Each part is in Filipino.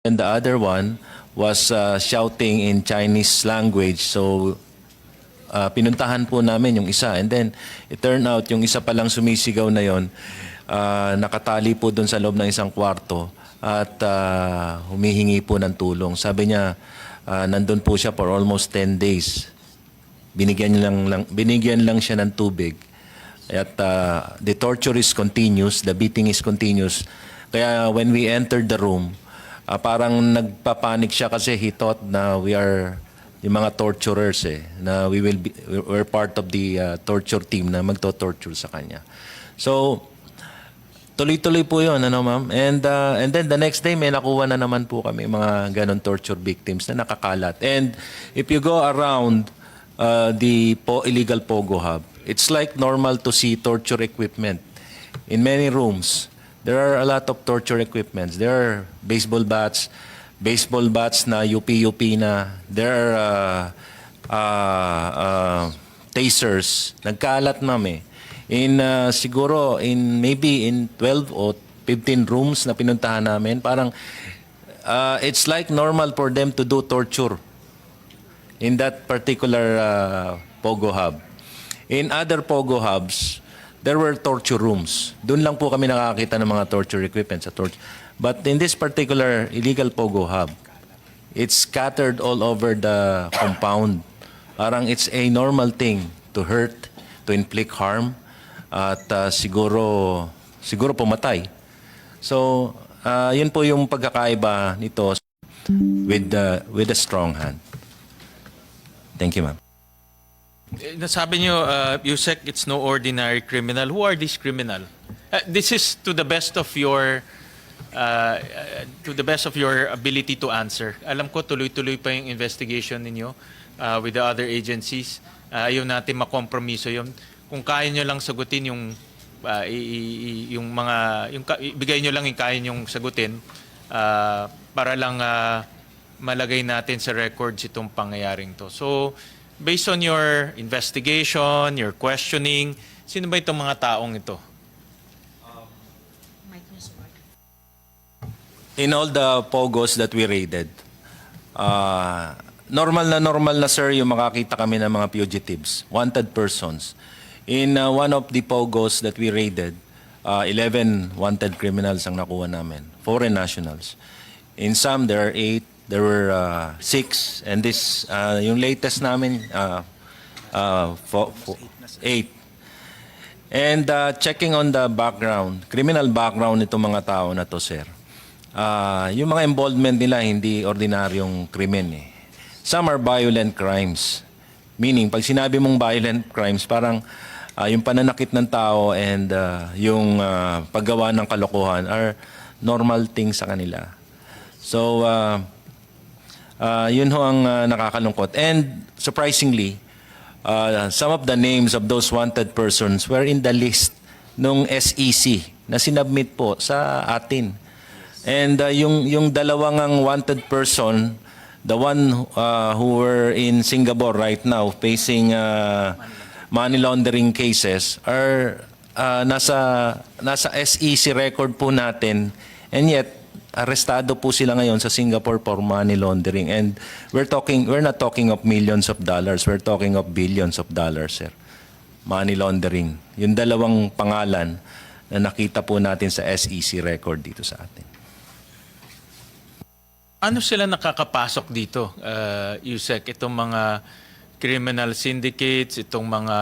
And the other one was shouting in Chinese language. So pinuntahan po namin yung isa. And then it turned out yung isa palang sumisigaw na yon nakatali po doon sa loob ng isang kwarto at humihingi po ng tulong. Sabi niya nandun po siya for almost 10 days. Binigyan lang siya ng tubig. At the torture is continuous, the beating is continuous. Kaya when we entered the room, parang nagpapanik siya kasi he thought na we are yung mga torturers na we're part of the torture team na magto-torture sa kanya. So tuloy-tuloy po 'yon, ano ma'am? And then the next day may nakuha na naman po kami mga ganon torture victims na nakakalat. And if you go around the illegal Pogo Hub, it's like normal to see torture equipment in many rooms. There are a lot of torture equipments. There are baseball bats na UP na. There are tasers. Nagkalat namin. Siguro maybe in 12 or 15 rooms na pinuntahan namin, parang it's like normal for them to do torture in that particular Pogo Hub. In other Pogo Hubs, there were torture rooms. Doon lang po kami nakakita ng mga torture equipment sa torture. But in this particular illegal Pogo Hub, it's scattered all over the compound. Parang it's a normal thing to hurt, to inflict harm, at siguro pumatay. So, yun po yung pagkakaiba nito with a strong hand. Thank you, ma'am. Nasabi niyo, Yusek, it's no ordinary criminal. Who are these criminal? This is to the best of your ability to answer. Alam ko tuloy-tuloy pa yung investigation ninyo with the other agencies. Ayaw natin makompromiso yun. Kung kaya nyo lang sagutin ibigay nyo lang yung kaya nyong sagutin para lang malagay natin sa records itong pangyayaring to. So, based on your investigation, your questioning, sino ba itong mga taong ito? In all the Pogos that we raided, normal na sir yung makakita kami ng mga fugitives, wanted persons. In one of the Pogos that we raided, 11 wanted criminals ang nakuha namin, foreign nationals. In some, there are 8. There were 6, and this yung latest namin 8. And checking on the background, criminal background nitong mga tao na to, sir. Yung mga involvement nila hindi ordinaryong krimen . Some are violent crimes. Meaning, pag sinabi mong violent crimes, parang yung pananakit ng tao and yung paggawa ng kalokohan are normal things sa kanila. So, yun ho ang nakakalungkot. And surprisingly, some of the names of those wanted persons were in the list nung SEC na sinubmit po sa atin. And yung dalawang wanted person, the one who were in Singapore right now facing money laundering cases are nasa SEC record po natin, and yet arestado po sila ngayon sa Singapore for money laundering. And we're not talking of millions of dollars, we're talking of billions of dollars, sir. Money laundering. Yung dalawang pangalan na nakita po natin sa SEC record dito sa atin. Ano sila nakakapasok dito, Yusek? Itong mga criminal syndicates, itong mga,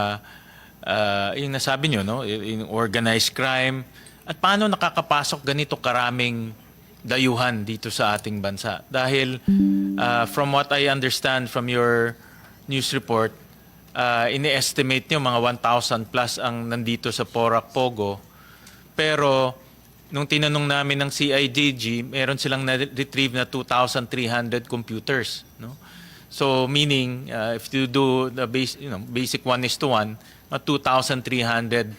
yung nasabi nyo, no? Yung organized crime. At paano nakakapasok ganito karaming dayuhan dito sa ating bansa? Dahil from what I understand from your news report, ini-estimate nyo mga 1,000 plus ang nandito sa Porac Pogo. Pero nung tinanong namin ng CIDG, meron silang na-retrieve na 2,300 computers. No? So meaning, if you do the basic 1:1, 2,300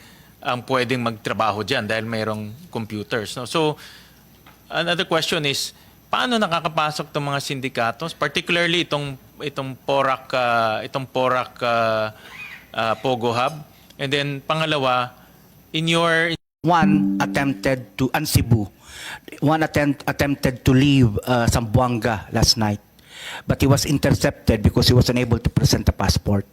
ang pwedeng magtrabaho dyan dahil mayroong computers. No? So, another question is, paano nakakapasok itong mga sindikatos, particularly itong Porac Pogo Hub? And then pangalawa, in your one attempted to unsibu One attempted to leave Zamboanga last night, but he was intercepted because he was unable to present a passport.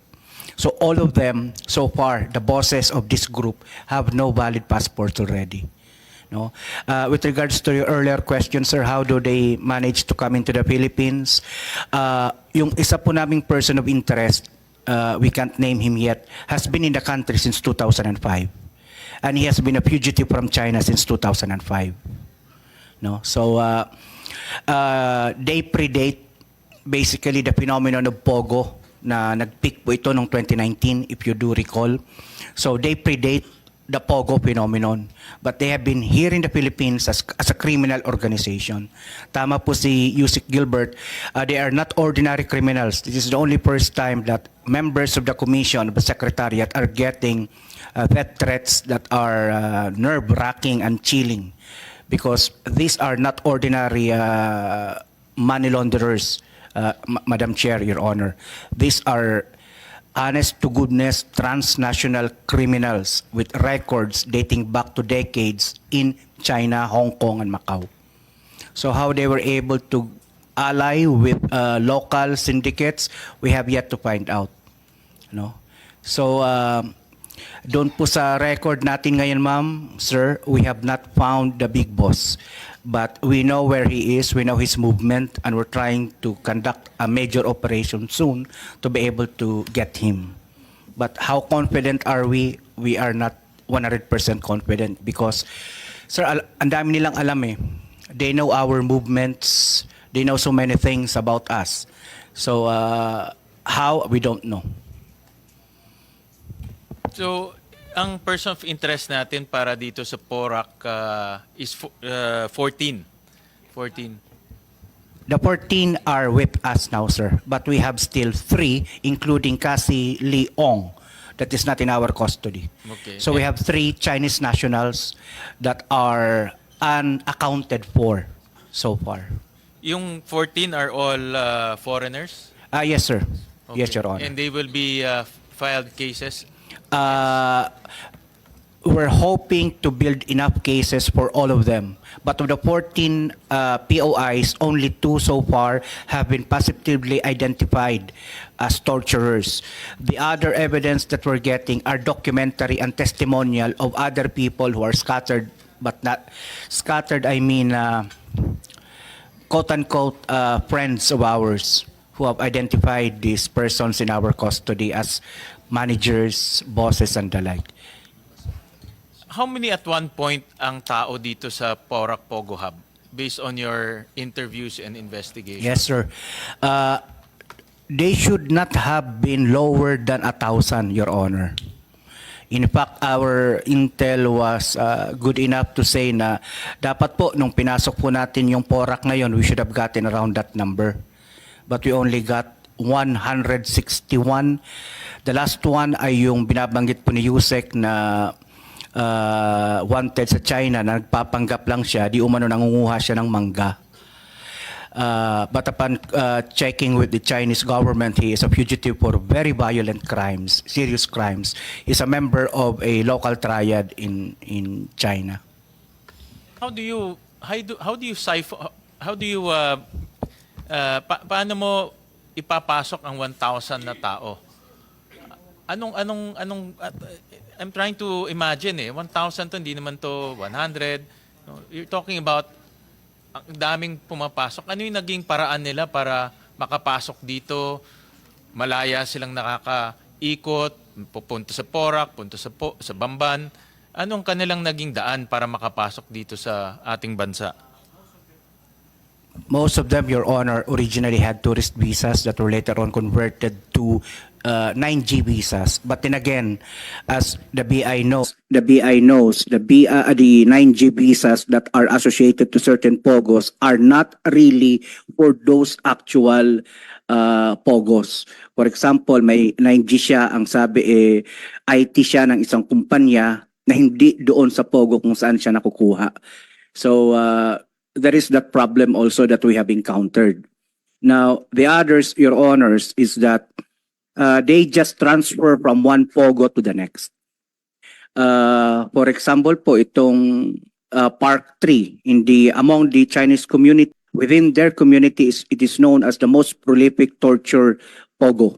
So all of them, so far, the bosses of this group have no valid passports already. No? With regards to your earlier question, sir, how do they manage to come into the Philippines? Yung isa po naming person of interest, we can't name him yet, has been in the country since 2005. And he has been a fugitive from China since 2005. No? So they predate basically the phenomenon of Pogo na nag-peak po ito noong 2019, if you do recall. So they predate the Pogo phenomenon. But they have been here in the Philippines as a criminal organization. Tama po si Yusek Gilbert, they are not ordinary criminals. This is the only first time that members of the commission, of the secretariat, are getting death threats that are nerve-wracking and chilling. Because these are not ordinary money launderers, Madam Chair, Your Honor. These are honest-to-goodness transnational criminals with records dating back to decades in China, Hong Kong, and Macau. So how they were able to ally with local syndicates, we have yet to find out. No? So doon po sa record natin ngayon, ma'am, sir, we have not found the big boss. But we know where he is, we know his movement, and we're trying to conduct a major operation soon to be able to get him. But how confident are we? We are not 100% confident because, sir, ang dami nilang alam eh. They know our movements, they know so many things about us. So, how? We don't know. So, ang person of interest natin para dito sa Porac is 14. 14. The 14 are with us now, sir. But we have still 3, including Cassie Leong, that is not in our custody. Okay. So we have 3 Chinese nationals that are unaccounted for so far. Yung 14 are all foreigners? Yes, sir. Okay. Yes, Your Honor. And they will be filed cases? We're hoping to build enough cases for all of them. But of the 14 POIs, only 2 so far have been positively identified as torturers. The other evidence that we're getting are documentary and testimonial of other people who are scattered, but not scattered, I mean, quote-unquote, friends of ours who have identified these persons in our custody as managers, bosses, and the like. How many at one point ang tao dito sa Porac Pogo Hub based on your interviews and investigations? Yes, sir. They should not have been lower than 1,000, Your Honor. In fact, our intel was good enough to say na dapat po nung pinasok po natin yung Porac ngayon, we should have gotten around that number. But we only got 161. The last one ay yung binabanggit po ni Yusek na wanted sa China na nagpapanggap lang siya, di umano nangunguha siya ng mangga. But upon checking with the Chinese government, he is a fugitive for very violent crimes, serious crimes. He's a member of a local triad in China. Paano mo ipapasok ang 1,000 na tao? I'm trying to imagine 1,000 to, hindi naman to 100. No, you're talking about ang daming pumapasok. Ano yung naging paraan nila para makapasok dito? Malaya silang nakakaikot, pupunta sa Porac, punta sa Bamban. Anong kanilang naging daan para makapasok dito sa ating bansa? Most of them, Your Honor, originally had tourist visas that were later on converted to 9G visas. But then again, as the BI knows, the 9G visas that are associated to certain POGOs are not really for those actual POGOs. For example, may 9G siya, ang sabi IT siya ng isang kumpanya na hindi doon sa POGO kung saan siya nakukuha. So, there is that problem also that we have encountered. Now, the others, Your Honors, is that they just transfer from one POGO to the next. For example po, itong Park 3 in the among the Chinese community. Within their community, it is known as the most prolific torture pogo.